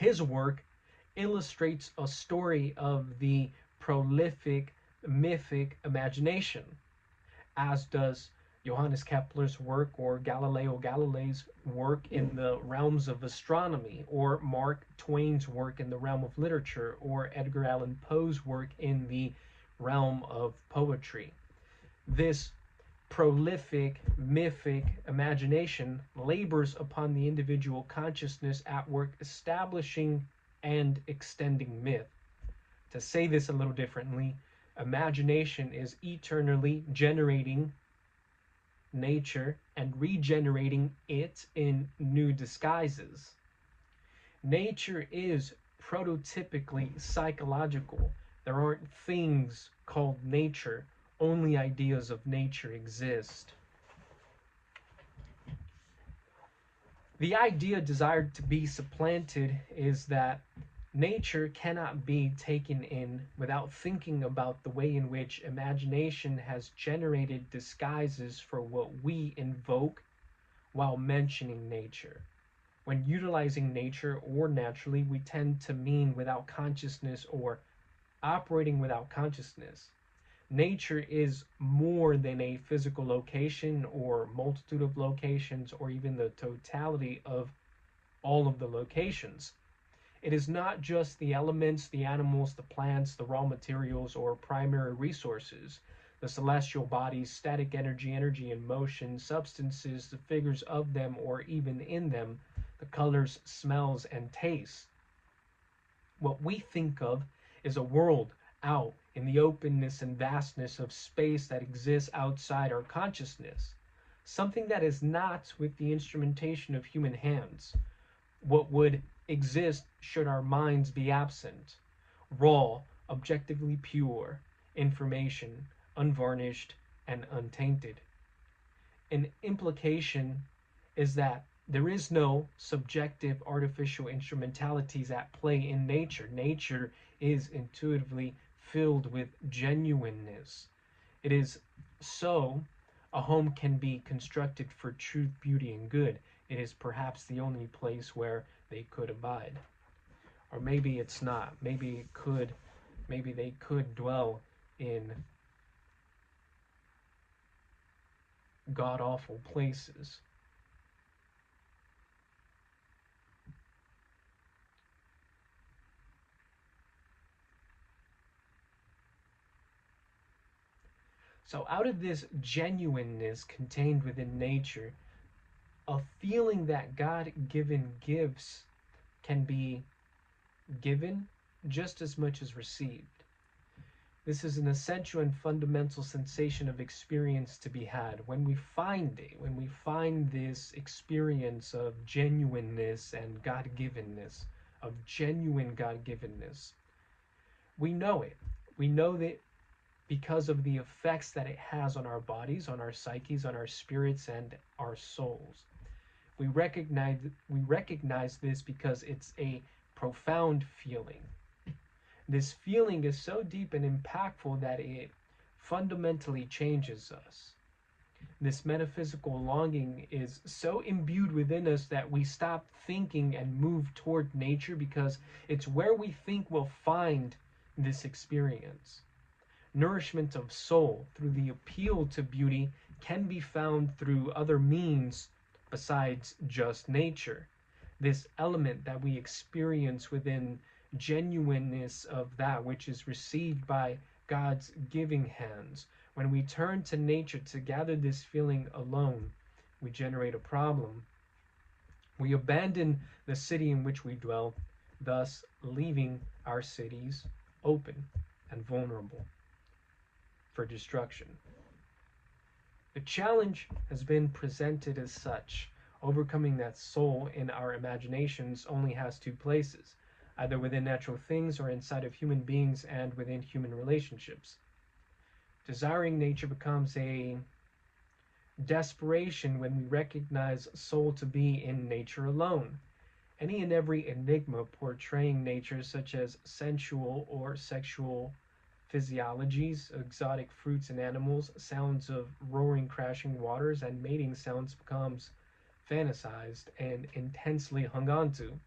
His work illustrates a story of the prolific mythic imagination, as does Johannes Kepler's work or Galileo Galilei's work in the realms of astronomy, or Mark Twain's work in the realm of literature, or Edgar Allan Poe's work in the realm of poetry. This prolific, mythic imagination labors upon the individual consciousness at work establishing and extending myth. To say this a little differently, imagination is eternally generating nature and regenerating it in new disguises. Nature is prototypically psychological. There aren't things called nature, only ideas of nature exist. The idea desired to be supplanted is that nature cannot be taken in without thinking about the way in which imagination has generated disguises for what we invoke while mentioning nature. When utilizing nature or naturally, we tend to mean without consciousness or operating without consciousness. Nature is more than a physical location or multitude of locations or even the totality of all of the locations. It is not just the elements, the animals, the plants, the raw materials, or primary resources, the celestial bodies, static energy, energy in motion, substances, the figures of them or even in them, the colors, smells, and tastes. What we think of is a world out in the openness and vastness of space that exists outside our consciousness, something that is not with the instrumentation of human hands. What would exist should our minds be absent? Raw, objectively pure information, unvarnished and untainted. An implication is that there is no subjective artificial instrumentalities at play in nature. Nature is intuitively filled with genuineness. It is so a home can be constructed for truth, beauty, and good. It is perhaps the only place where they could abide. Or maybe it's not. Maybe they could dwell in god-awful places. So out of this genuineness contained within nature, a feeling that God-given gifts can be given just as much as received. This is an essential and fundamental sensation of experience to be had. When we find it, when we find this experience of genuineness and God-givenness, of genuine God-givenness, we know it. We know that because of the effects that it has on our bodies, on our psyches, on our spirits, and our souls. We recognize this because it's a profound feeling. This feeling is so deep and impactful that it fundamentally changes us. This metaphysical longing is so imbued within us that we stop thinking and move toward nature because it's where we think we'll find this experience. Nourishment of soul through the appeal to beauty can be found through other means besides just nature. This element that we experience within genuineness of that which is received by God's giving hands. When we turn to nature to gather this feeling alone, we generate a problem. We abandon the city in which we dwell, thus leaving our cities open and vulnerable for destruction. The challenge has been presented as such. Overcoming that soul in our imaginations only has two places, either within natural things or inside of human beings and within human relationships. Desiring nature becomes a desperation when we recognize soul to be in nature alone. Any and every enigma portraying nature, such as sensual or sexual physiologies, exotic fruits and animals, sounds of roaring crashing waters, and mating sounds becomes fantasized and intensely hung on to.